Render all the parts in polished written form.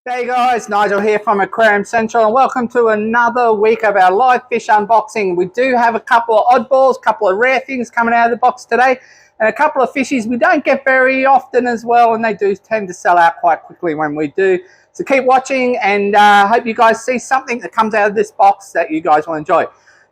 Hey guys, Nigel here from Aquarium Central and welcome to another week of our live fish unboxing. We do have a couple of oddballs, a couple of rare things coming out of the box today and a couple of fishies we don't get very often as well, and they do tend to sell out quite quickly when we do. So keep watching and hope you guys see something that comes out of this box that you guys will enjoy.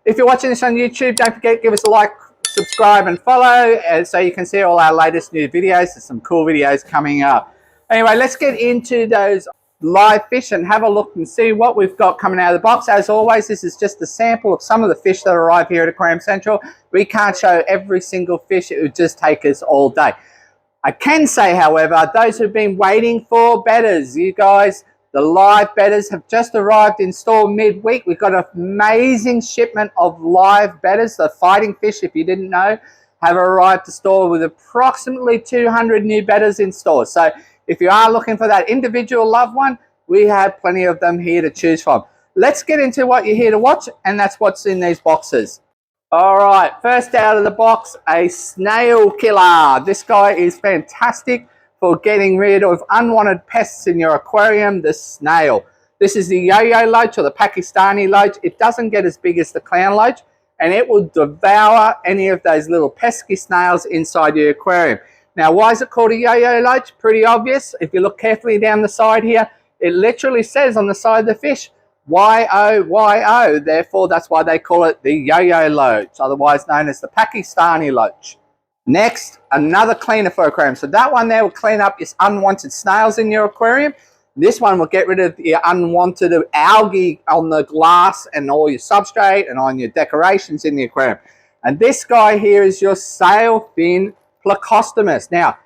If you're watching this on YouTube, don't forget, give us a like, subscribe and follow so you can see all our latest new videos. There's some cool videos coming up. Anyway, let's get into those live fish and have a look and see what we've got coming out of the box. As always, this is just a sample of some of the fish that arrive here at Aquarium Central. We can't show every single fish. It would just take us all day. I can say, however, those who've been waiting for betters, you guys, the live betters have just arrived in store midweek. We've got an amazing shipment of live betters. The fighting fish, if you didn't know, have arrived to store with approximately 200 new betters in store. So if you are looking for that individual loved one, we have plenty of them here to choose from. Let's get into what you're here to watch, and that's what's in these boxes. All right, first out of the box, a snail killer. This guy is fantastic for getting rid of unwanted pests in your aquarium, the snail. This is the yo-yo loach or the Pakistani loach. It doesn't get as big as the clown loach, and it will devour any of those little pesky snails inside your aquarium. Now, why is it called a yo-yo loach? Pretty obvious. If you look carefully down the side here, it literally says on the side of the fish, Y-O-Y-O. Therefore, that's why they call it the yo-yo loach, otherwise known as the Pakistani loach. Next, another cleaner for aquarium. So that one there will clean up your unwanted snails in your aquarium. This one will get rid of the unwanted algae on the glass and all your substrate and on your decorations in the aquarium. And this guy here is your sailfin Plecostomus. Now,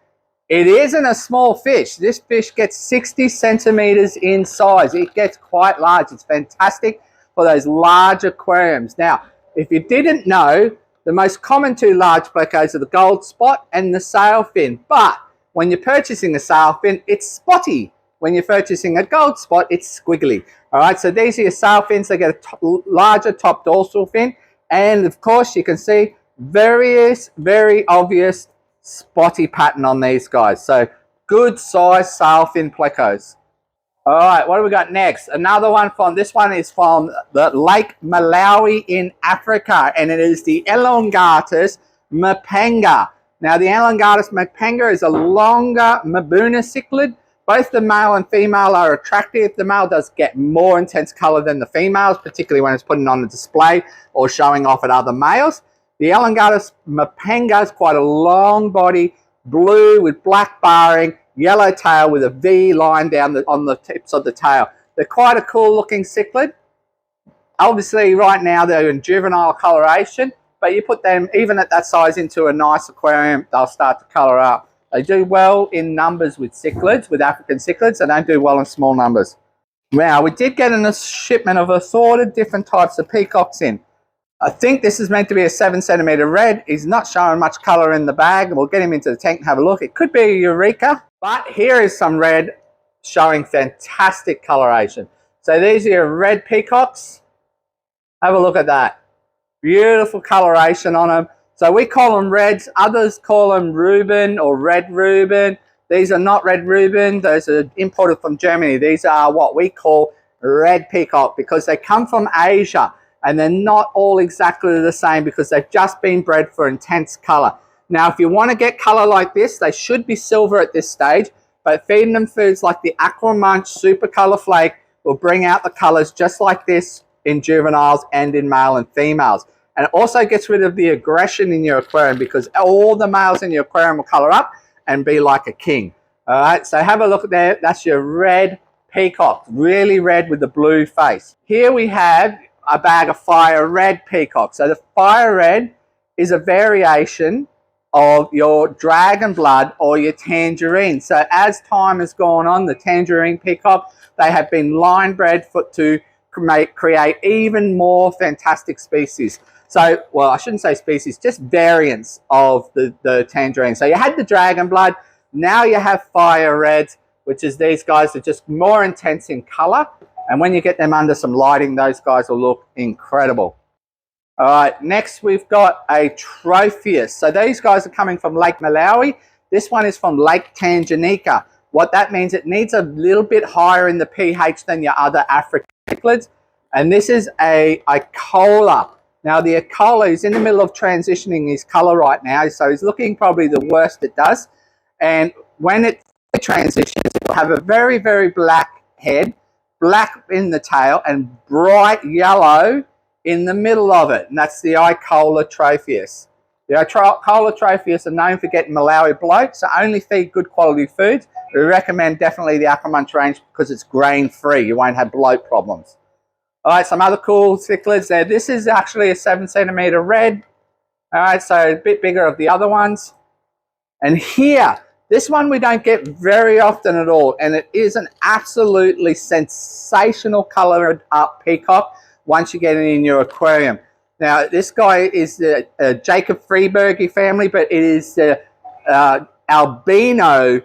it isn't a small fish. This fish gets 60 centimeters in size. It gets quite large. It's fantastic for those large aquariums. Now, if you didn't know, the most common two large plecos are the gold spot and the sailfin. But when you're purchasing a sailfin, it's spotty. When you're purchasing a gold spot, it's squiggly. All right, so these are your sailfins. They get a larger top dorsal fin. And, of course, you can see very obvious spotty pattern on these guys. So good size sailfin plecos. All right, what do we got next? Another one this one is from the Lake Malawi in Africa, and it is the Elongatus mapanga. Now, the Elongatus mapanga is a longer Mabuna cichlid. Both the male and female are attractive. The male does get more intense color than the females, particularly when it's putting on a display or showing off at other males. The Elongatus mapanga is quite a long body, blue with black barring, yellow tail with a V line down on the tips of the tail. They're quite a cool looking cichlid. Obviously right now they're in juvenile coloration, but you put them even at that size into a nice aquarium, they'll start to color up. They do well in numbers with cichlids, with African cichlids. They don't do well in small numbers. Now, we did get in a shipment of assorted different types of peacocks in. I think this is meant to be a 7 centimeter red. He's not showing much color in the bag. We'll get him into the tank and have a look. It could be a Eureka, but here is some red showing fantastic coloration. So these are your red peacocks. Have a look at that. Beautiful coloration on them. So we call them reds. Others call them Reuben or red Reuben. These are not red Reuben. Those are imported from Germany. These are what we call red peacock because they come from Asia. And they're not all exactly the same because they've just been bred for intense color. Now, if you want to get color like this, they should be silver at this stage, but feeding them foods like the Aqua Munch Super Color Flake will bring out the colors just like this in juveniles and in male and females. And it also gets rid of the aggression in your aquarium because all the males in your aquarium will color up and be like a king. All right, so have a look there. That's your red peacock, really red with the blue face. Here we have a bag of fire red peacock. So the fire red is a variation of your dragon blood or your tangerine. So as time has gone on, the tangerine peacock, they have been line bred to create even more fantastic species. So, well, I shouldn't say species, just variants of the tangerine. So you had the dragon blood, now you have fire reds, which is these guys are just more intense in color. And when you get them under some lighting, those guys will look incredible. All right, next we've got a Tropheus. So these guys are coming from Lake Malawi. This one is from Lake Tanganyika. What that means, it needs a little bit higher in the pH than your other African cichlids. And this is a Acara. Now the Acara is in the middle of transitioning his color right now, so he's looking probably the worst it does. And when it transitions, it will have a very, very black head, black in the tail, and bright yellow in the middle of it. And that's the Acara tropheus. The Acara tropheus are known for getting Malawi bloat, so only feed good quality foods. We recommend definitely the Aquarium range because it's grain free. You won't have bloat problems. All right, some other cool cichlids there. This is actually a 7 centimeter red. All right, so a bit bigger of the other ones. And here, this one we don't get very often at all, and it is an absolutely sensational colored up peacock once you get it in your aquarium. Now, this guy is the Jacob Freebergy family, but it is the Albino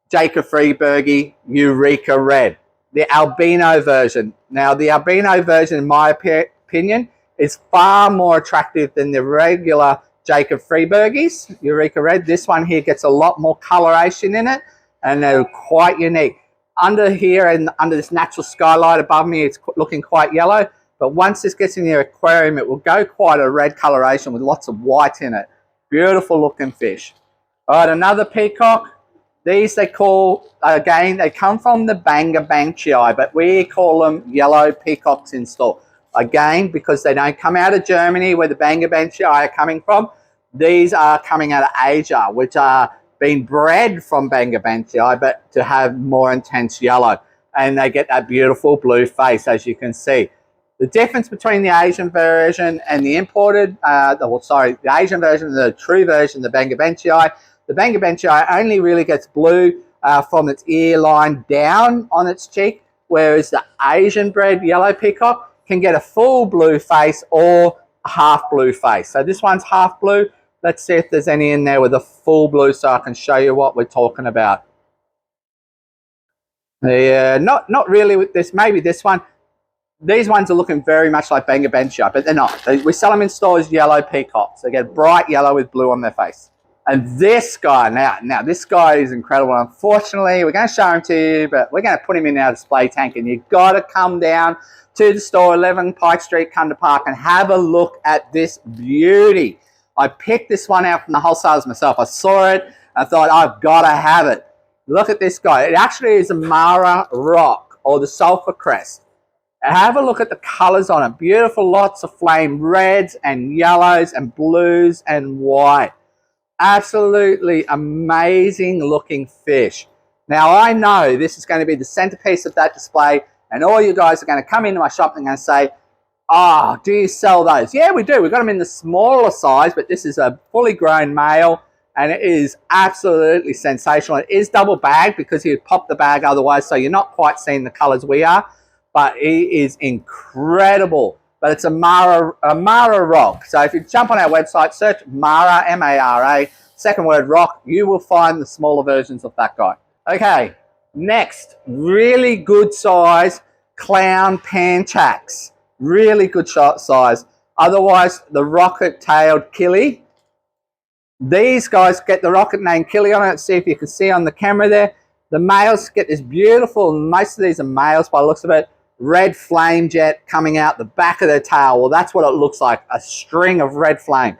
Jacob Freebergy Eureka Red, the albino version. Now, the albino version, in my opinion, is far more attractive than the regular Jacob Freebergies, Eureka Red. This one here gets a lot more coloration in it, and they're quite unique. Under here and under this natural skylight above me, it's looking quite yellow, but once this gets in your aquarium, it will go quite a red coloration with lots of white in it. Beautiful looking fish. All right, another peacock. These they call, again, they come from the Bangabanchii, but we call them yellow peacocks in store. Again, because they don't come out of Germany where the Bangabanchii are coming from. These are coming out of Asia, which are being bred from Bangabanchii, but to have more intense yellow. And they get that beautiful blue face, as you can see. The difference between the Asian version and the imported, the Asian version and the true version, the Bangabanchii. The Bangabanchii only really gets blue from its ear line down on its cheek, whereas the Asian bred yellow peacock can get a full blue face or a half blue face. So this one's half blue. Let's see if there's any in there with a full blue so I can show you what we're talking about. Yeah, not really with this, maybe this one. These ones are looking very much like Bangabanchii, but they're not. We sell them in stores yellow peacocks. They get bright yellow with blue on their face. And this guy, now this guy is incredible. Unfortunately, we're going to show him to you, but we're going to put him in our display tank, and you've got to come down to the store, 11 Pike Street, Cunda Park, and have a look at this beauty. I picked this one out from the wholesalers myself. I saw it, and I thought, I've got to have it. Look at this guy. It actually is a Mara rock, or the sulfur crest. Have a look at the colors on it. Beautiful, lots of flame reds and yellows and blues and white. Absolutely amazing looking fish. Now I know this is going to be the centerpiece of that display, and all you guys are going to come into my shop and going to say, oh, do you sell those? Yeah, we do. We've got them in the smaller size, but this is a fully grown male, and it is absolutely sensational. It is double bagged because he would pop the bag otherwise, so you're not quite seeing the colors we are, but he is incredible. But it's a Mara rock. So if you jump on our website, search Mara, M-A-R-A, second word rock, you will find the smaller versions of that guy. Okay, next, really good size clown panchax. Really good size. Otherwise, the rocket-tailed killie. These guys get the rocket name killie on it. See if you can see on the camera there. The males get this beautiful, most of these are males by the looks of it, red flame jet coming out the back of their tail. Well, that's what it looks like, a string of red flame.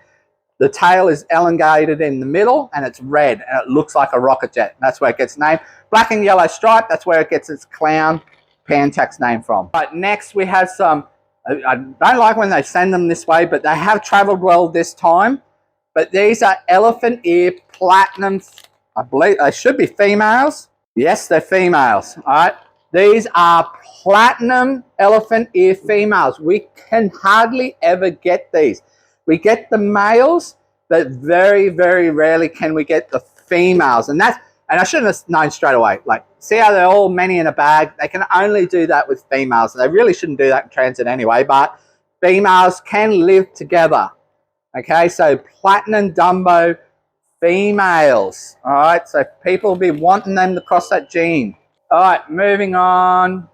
The tail is elongated in the middle, and it's red, and it looks like a rocket jet. That's where it gets named. Black and yellow stripe, that's where it gets its clown panchax name from. But next we have some, I don't like when they send them this way, but they have traveled well this time. But these are elephant ear platinum, I believe they should be females. Yes, they're females, all right? These are platinum elephant ear females. We can hardly ever get these. We get the males, but very, very rarely can we get the females. And I shouldn't have known straight away. Like, see how they're all many in a bag? They can only do that with females. They really shouldn't do that in transit anyway, but females can live together. Okay, so platinum Dumbo females. All right, so people will be wanting them to cross that gene. All right, moving on.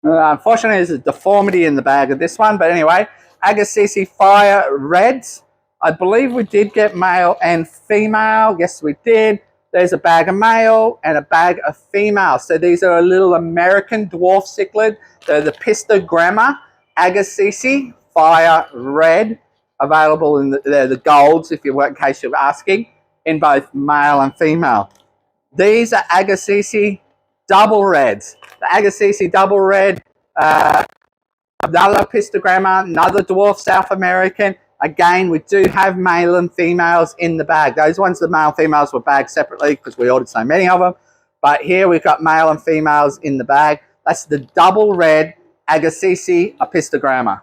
Unfortunately, there's a deformity in the bag of this one, but anyway, Agassiz Fire Reds. I believe we did get male and female. Yes, we did. there's a bag of male and a bag of female. So these are a little American dwarf cichlid. They're the Pistogramma agassiz, fire red, available in they're the golds, if you were, in case you're asking, in both male and female. These are agassiz double reds. The agassiz double red, another Pistogramma, another dwarf South American. Again, we do have male and females in the bag. Those ones, the male and females, were bagged separately because we ordered so many of them. But here we've got male and females in the bag. That's the double red agassiz Pistogramma.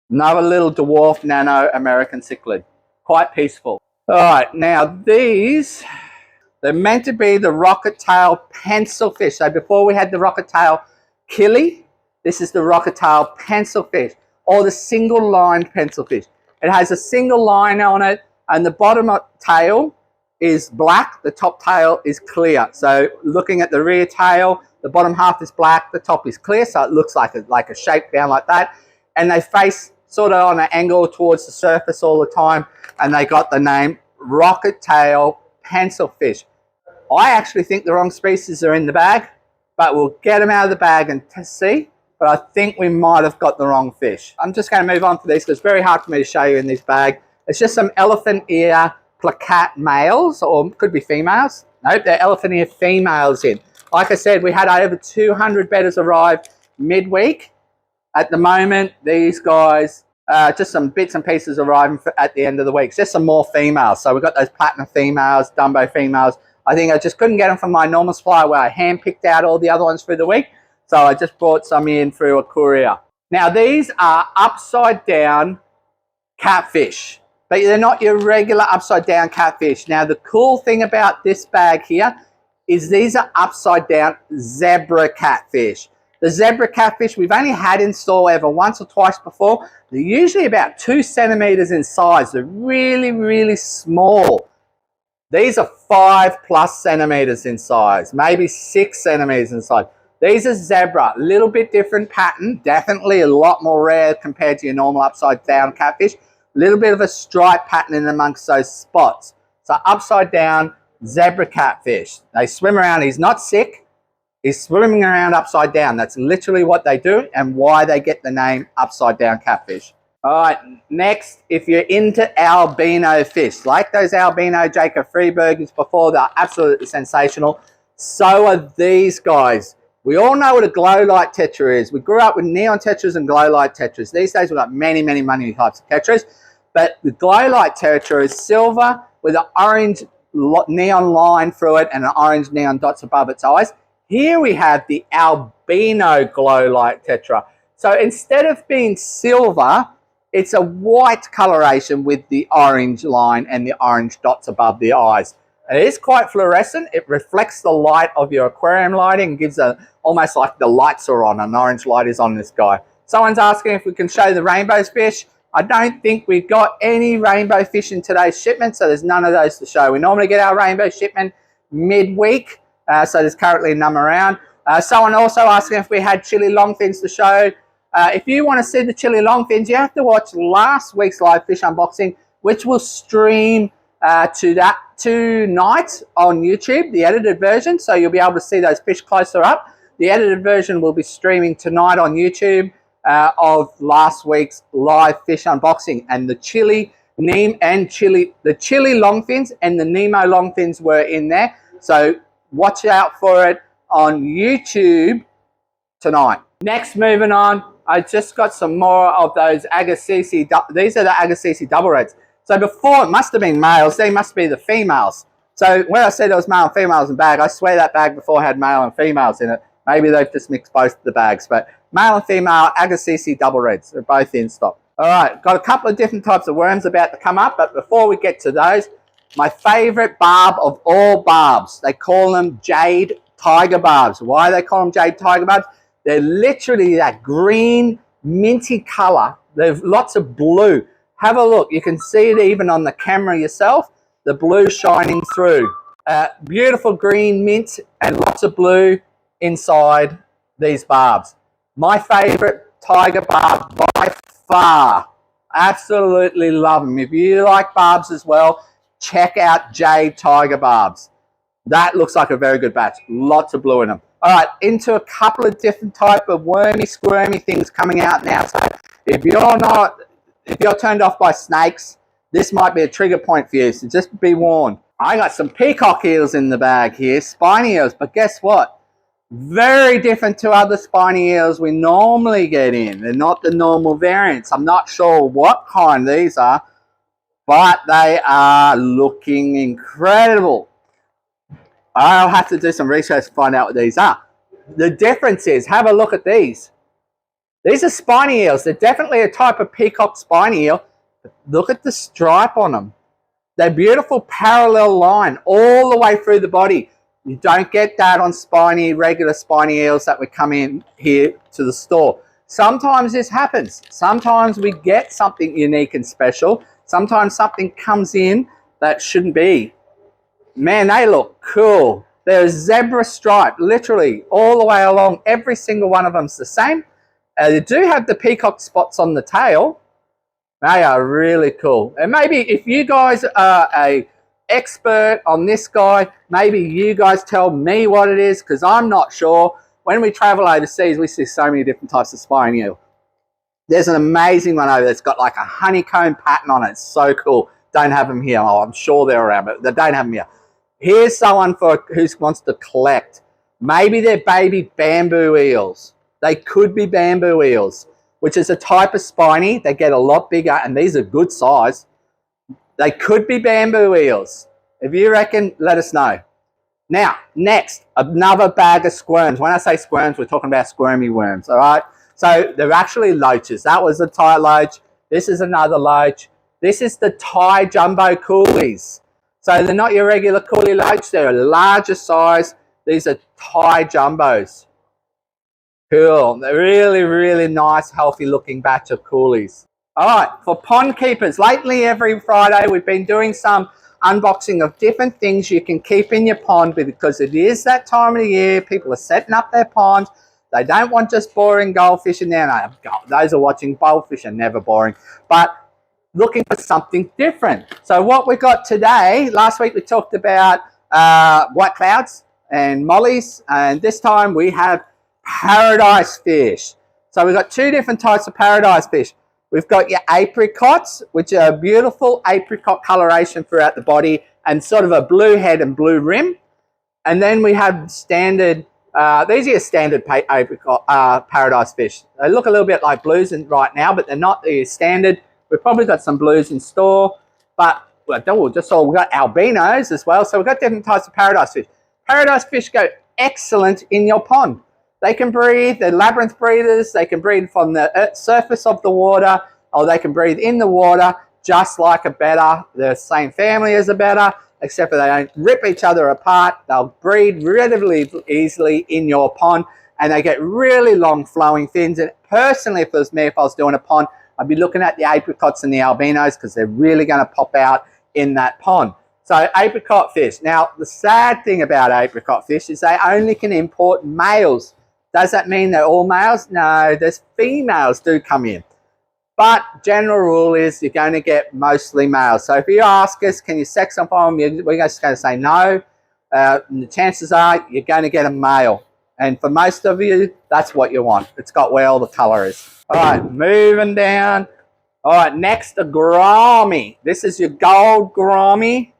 Another little dwarf nano American cichlid. Quite peaceful. All right, now these, they're meant to be the rocket tail pencil fish. So before we had the rocket tail killie, this is the rocket tail pencil fish, or the single lined pencil fish. It has a single line on it, and the bottom tail is black, the top tail is clear. So looking at the rear tail, the bottom half is black, the top is clear, so it looks like a shape down like that. And they face sort of on an angle towards the surface all the time, and they got the name rocket tail pencil fish. I actually think the wrong species are in the bag, but we'll get them out of the bag and see. But I think we might have got the wrong fish. I'm just going to move on to these because it's very hard for me to show you in this bag. It's just some elephant ear placat males, or could be females. Nope, they're elephant ear females in. Like I said, we had over 200 bedders arrive midweek. At the moment, these guys, just some bits and pieces arriving at the end of the week. It's just some more females. So we've got those platinum females, Dumbo females. I think I just couldn't get them from my normal supply where I hand-picked out all the other ones through the week. So I just brought some in through a courier. Now these are upside down catfish, but they're not your regular upside down catfish. Now the cool thing about this bag here is these are upside down zebra catfish. The zebra catfish we've only had in store ever once or twice before. They're usually about 2 centimeters in size. They're really, really small. These are 5+ centimeters in size, maybe 6 centimeters in size. These are zebra, a little bit different pattern, definitely a lot more rare compared to your normal upside down catfish. A little bit of a stripe pattern in amongst those spots. So upside down zebra catfish. They swim around, he's not sick, he's swimming around upside down. That's literally what they do and why they get the name upside down catfish. All right, next, if you're into albino fish, like those albino Jacob Freebergers before, they're absolutely sensational. So are these guys. We all know what a glow light tetra is. We grew up with neon tetras and glow light tetras. These days we've got many types of tetras, but the glow light tetra is silver with an orange neon line through it and an orange neon dots above its eyes. Here we have the albino glow light tetra. So instead of being silver, it's a white coloration with the orange line and the orange dots above the eyes. It is quite fluorescent. It reflects the light of your aquarium lighting and gives almost like the lights are on. An orange light is on this guy. Someone's asking if we can show the rainbow fish. I don't think we've got any rainbow fish in today's shipment, so there's none of those to show. We normally get our rainbow shipment midweek, so there's currently none around. Someone also asking if we had chili longfins to show. If you want to see the chili longfins, you have to watch last week's live fish unboxing, which will stream tonight on YouTube, the edited version, so you'll be able to see those fish closer up. The edited version will be streaming tonight on YouTube of last week's live fish unboxing, and the chili longfins and the Nemo longfins were in there, so watch out for it on YouTube tonight. Next, moving on, I just got some more of those agassiz. These are the agassiz double reds. So before, it must have been males, they must be the females. So when I said there was male and females in the bag, I swear that bag before had male and females in it. Maybe they've just mixed both the bags, but male and female agassiz double reds, they're both in stock. All right, got a couple of different types of worms about to come up, but before we get to those, my favorite barb of all barbs, they call them jade tiger barbs. Why do they call them jade tiger barbs? They're literally that green, minty color. There's lots of blue. Have a look. You can see it even on the camera yourself, the blue shining through. Beautiful green mint and lots of blue inside these barbs. My favorite tiger barb by far. Absolutely love them. If you like barbs as well, check out jade tiger barbs. That looks like a very good batch. Lots of blue in them. All right, into a couple of different type of wormy, squirmy things coming out now. So if you're turned off by snakes, this might be a trigger point for you. So just be warned. I got some peacock eels in the bag here, spiny eels. But guess what? Very different to other spiny eels we normally get in. They're not the normal variants. I'm not sure what kind these are, but they are looking incredible. I'll have to do some research to find out what these are. The difference is, have a look at these. These are spiny eels. They're definitely a type of peacock spiny eel. Look at the stripe on them. They're beautiful parallel line all the way through the body. You don't get that on regular spiny eels that would come in here to the store. Sometimes this happens. Sometimes we get something unique and special. Sometimes something comes in that shouldn't be. Man, they look cool. They're a zebra stripe, literally all the way along. Every single one of them's the same. They do have the peacock spots on the tail. They are really cool. And maybe if you guys are an expert on this guy, maybe you guys tell me what it is, because I'm not sure. When we travel overseas, we see so many different types of spiny eel. There's an amazing one over there that's got like a honeycomb pattern on it. It's so cool. Don't have them here. Oh, I'm sure they're around, but they don't have them here. Here's someone who wants to collect. Maybe they're baby bamboo eels. They could be bamboo eels, which is a type of spiny. They get a lot bigger, and these are good size. They could be bamboo eels. If you reckon, let us know. Now, next, another bag of squirms. When I say squirms, we're talking about squirmy worms, all right? So they're actually loaches. That was the Thai loach. This is another loach. This is the Thai jumbo coolies. So they're not your regular coolie loach. They're a larger size. These are Thai jumbos. Cool. They're really, really nice, healthy looking batch of coolies. All right, for pond keepers, lately every Friday we've been doing some unboxing of different things you can keep in your pond, because it is that time of the year. People are setting up their ponds. They don't want just boring goldfish in there. No, those are watching goldfish are never boring, but looking for something different. So what we got today, last week we talked about white clouds and mollies, and this time we have paradise fish. So we've got two different types of paradise fish. We've got your apricots, which are beautiful apricot coloration throughout the body and sort of a blue head and blue rim. And then we have standard, these are your standard apricot paradise fish. They look a little bit like blues right now, but they're not the standard. We've probably got some blues in store, but we've got albinos as well. So we've got different types of paradise fish. Paradise fish go excellent in your pond. They can breathe, they're labyrinth breathers. They can breathe from the surface of the water, or they can breathe in the water, just like a betta. They're the same family as a betta, except for they don't rip each other apart. They'll breed relatively easily in your pond, and they get really long flowing fins. And personally, if it was me, if I was doing a pond, I'd be looking at the apricots and the albinos, because they're really going to pop out in that pond. So apricot fish. Now, the sad thing about apricot fish is they only can import males. Does that mean they're all males? No, there's females do come in. But general rule is you're going to get mostly males. So if you ask us, can you sex them for them, we're just going to say no. The chances are you're going to get a male. And for most of you, that's what you want. It's got where all the colour is. All right, moving down. All right, next, a gourami. This is your gold gourami.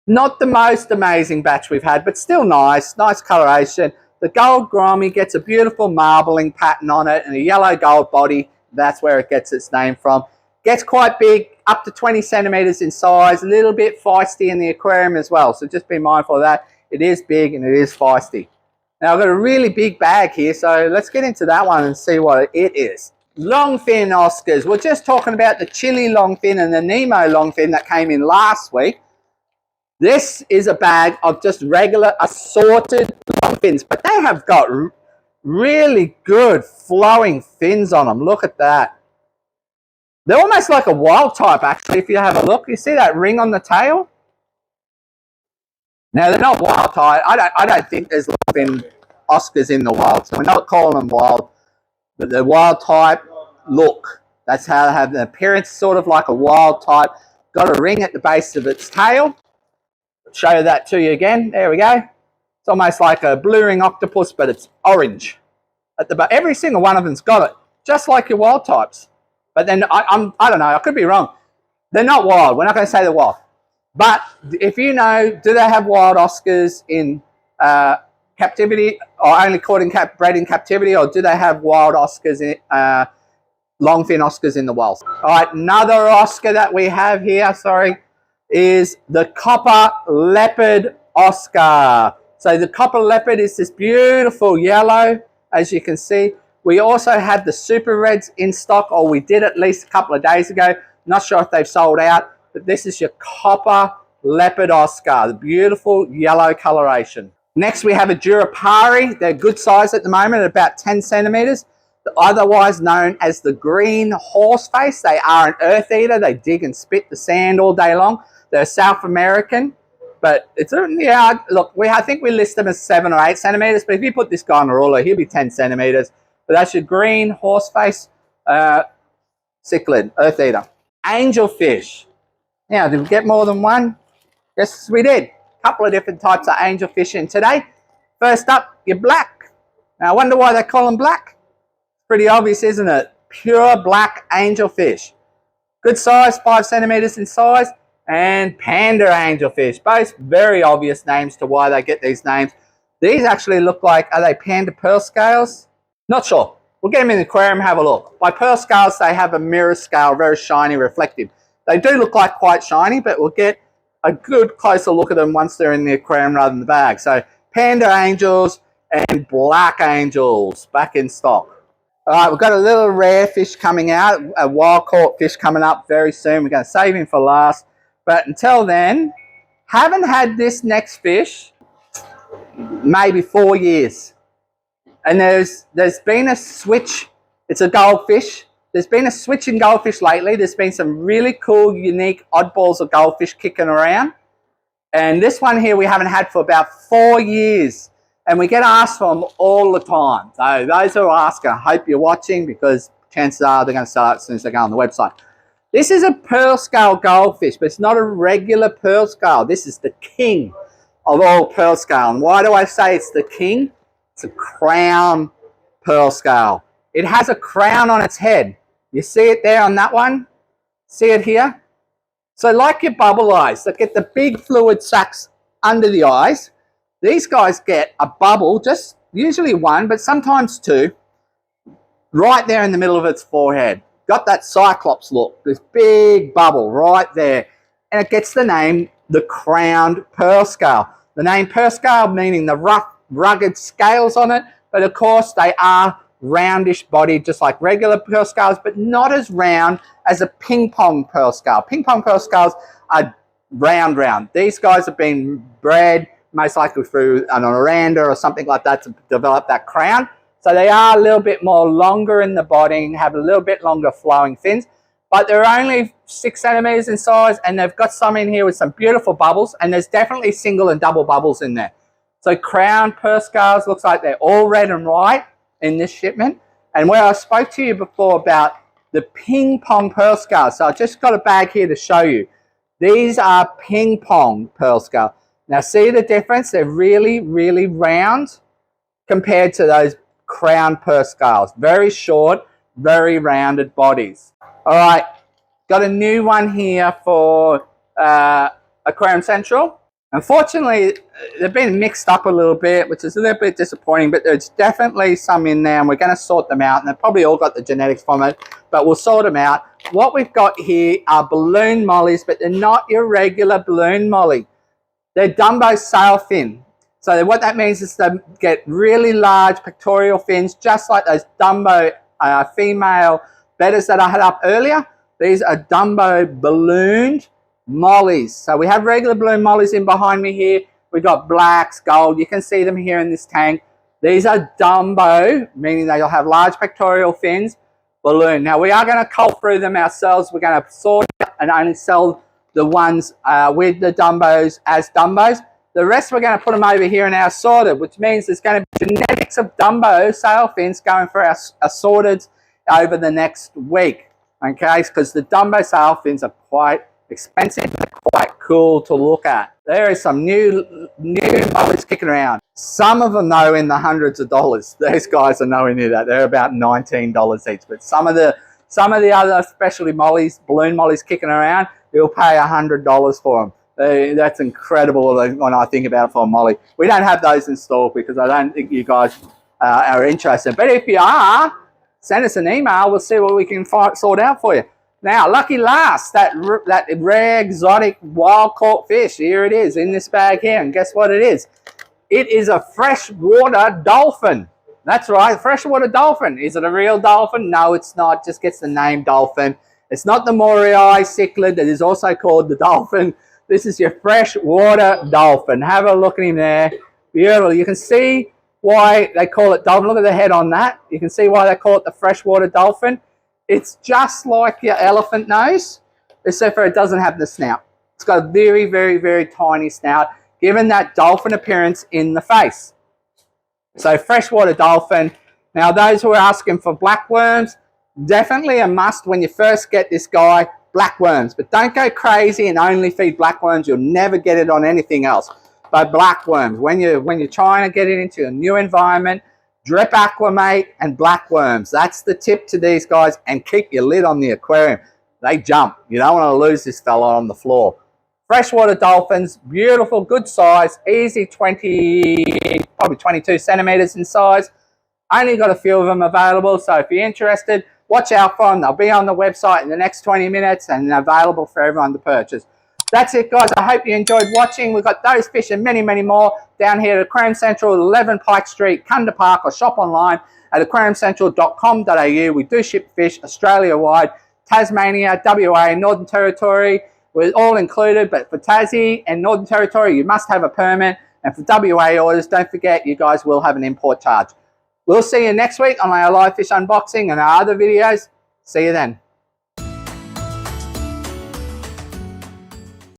Not the most amazing batch we've had, but still nice. Nice coloration. The gold gourami gets a beautiful marbling pattern on it and a yellow gold body. That's where it gets its name from. Gets quite big, up to 20 centimeters in size. A little bit feisty in the aquarium as well. So just be mindful of that. It is big and it is feisty. Now I've got a really big bag here, so let's get into that one and see what it is. Longfin Oscars. We're just talking about the chili longfin and the Nemo longfin that came in last week. This is a bag of just regular assorted longfins, but they have got really good flowing fins on them. Look at that. They're almost like a wild type, actually, if you have a look. You see that ring on the tail? Now, they're not wild type. I don't think there's longfin Oscars in the wild, so we're not calling them wild, but the wild type look. That's how they have the appearance, sort of like a wild type. Got a ring at the base of its tail. Show that to you again. There we go. It's almost like a blue ring octopus, but it's orange at the back. Every single one of them's got it, just like your wild types. But then I don't know, I could be wrong. They're not wild. We're not going to say they're wild. But if you know, do they have wild Oscars in captivity, or only caught in bred in captivity, or do they have wild Oscars in longfin Oscars in the wild? All right, another Oscar that we have here, is the copper leopard Oscar. So the copper leopard is this beautiful yellow, as you can see. We also have the super reds in stock, or we did at least a couple of days ago. Not sure if they've sold out, but this is your copper leopard Oscar, the beautiful yellow coloration. Next, we have a Durapari. They're good size at the moment, at about 10 centimeters. Otherwise known as the green horseface. They are an earth eater. They dig and spit the sand all day long. They're South American, but it's, yeah, look, I think we list them as 7 or 8 centimeters, but if you put this guy on a ruler, he'll be 10 centimeters. But that's your green horseface cichlid, earth eater. Angelfish. Now, did we get more than one? Yes, we did. A couple of different types of angelfish in today. First up, your black. Now, I wonder why they call them black. Pretty obvious, isn't it? Pure black angelfish. Good size, 5 centimeters in size. And panda angelfish. Both very obvious names to why they get these names. These actually look like, are they panda pearl scales? Not sure. We'll get them in the aquarium and have a look. By pearl scales, they have a mirror scale, very shiny, reflective. They do look like quite shiny, but we'll get a good closer look at them once they're in the aquarium rather than the bag. So panda angels and black angels back in stock. All right, we've got a little rare fish coming out, a wild caught fish coming up very soon. We're going to save him for last. But until then, haven't had this next fish maybe 4 years. And there's been a switch. It's a goldfish. There's been a switch in goldfish lately. There's been some really cool, unique oddballs of goldfish kicking around. And this one here we haven't had for about 4 years. And we get asked for them all the time. So those who ask, I hope you're watching, because chances are they're going to sell out as soon as they go on the website. This is a pearl scale goldfish, but it's not a regular pearl scale. This is the king of all pearl scale. And why do I say it's the king? It's a crown pearl scale. It has a crown on its head. You see it there on that one? See it here? So like your bubble eyes, they get the big fluid sacs under the eyes. These guys get a bubble, just usually one, but sometimes two, right there in the middle of its forehead. Got that cyclops look, this big bubble right there. And it gets the name, the crowned pearl scale. The name pearl scale meaning the rough, rugged scales on it, but of course they are roundish bodied, just like regular pearl scales, but not as round as a ping pong pearl scale. Ping pong pearl scales are round. These guys have been bred most likely through an oranda or something like that to develop that crown. So they are a little bit more longer in the body, have a little bit longer flowing fins, but they're only 6 centimeters in size, and they've got some in here with some beautiful bubbles, and there's definitely single and double bubbles in there. So crown pearl scales, looks like they're all red and white in this shipment. And where I spoke to you before about the ping pong pearl scales, so I just got a bag here to show you. These are ping pong pearl scale. Now see the difference? They're really, really round compared to those crown pearl scales. Very short, very rounded bodies. All right, got a new one here for Aquarium Central. Unfortunately, they've been mixed up a little bit, which is a little bit disappointing, but there's definitely some in there, and we're going to sort them out, and they've probably all got the genetics from it, but we'll sort them out. What we've got here are balloon mollies, but they're not your regular balloon molly. They're Dumbo sailfin. So what that means is they get really large pectoral fins, just like those Dumbo female betters that I had up earlier. These are Dumbo ballooned mollies. So we have regular balloon mollies in behind me here. We've got blacks, gold. You can see them here in this tank. These are Dumbo, meaning they'll have large pectoral fins, balloon. Now we are going to cull through them ourselves. We're going to sort out and only sell the ones with the Dumbos as Dumbos. The rest we're going to put them over here in our sorted, which means there's going to be genetics of Dumbo sailfins going for our sorted over the next week. Okay, because the Dumbo sailfins are quite Expensive, but quite cool to look at. There is some new mollies kicking around. Some of them though in the hundreds of dollars. These guys are nowhere near that. They're about $19 each. But some of the other, especially mollies, balloon mollies kicking around, you'll pay $100 for them. That's incredible when I think about it for a molly. We don't have those in store because I don't think you guys are interested. But if you are, send us an email. We'll see what we can sort out for you. Now, lucky last, that rare, exotic, wild-caught fish. Here it is in this bag here. And guess what it is? It is a freshwater dolphin. That's right, freshwater dolphin. Is it a real dolphin? No, it's not. Just gets the name dolphin. It's not the Morii cichlid that is also called the dolphin. This is your freshwater dolphin. Have a look at him there. Beautiful. You can see why they call it dolphin. Look at the head on that. You can see why they call it the freshwater dolphin. It's just like your elephant nose, except for it doesn't have the snout. It's got a very, very, very tiny snout, given that dolphin appearance in the face. So freshwater dolphin. Now those who are asking for blackworms, definitely a must when you first get this guy, blackworms. But don't go crazy and only feed blackworms. You'll never get it on anything else. But blackworms, when you're trying to get it into a new environment, drip aquamate and blackworms. That's the tip to these guys, and keep your lid on the aquarium. They jump. You don't want to lose this fella on the floor. Freshwater dolphins, beautiful, good size, easy 20, probably 22 centimeters in size. Only got a few of them available, so if you're interested, watch out for them. They'll be on the website in the next 20 minutes and available for everyone to purchase. That's it, guys. I hope you enjoyed watching. We've got those fish and many, many more down here at Aquarium Central, 11 Pike Street, Cunda Park, or shop online at aquariumcentral.com.au. We do ship fish Australia-wide, Tasmania, WA, Northern Territory. We're all included, but for Tassie and Northern Territory, you must have a permit. And for WA orders, don't forget, you guys will have an import charge. We'll see you next week on our live fish unboxing and our other videos. See you then.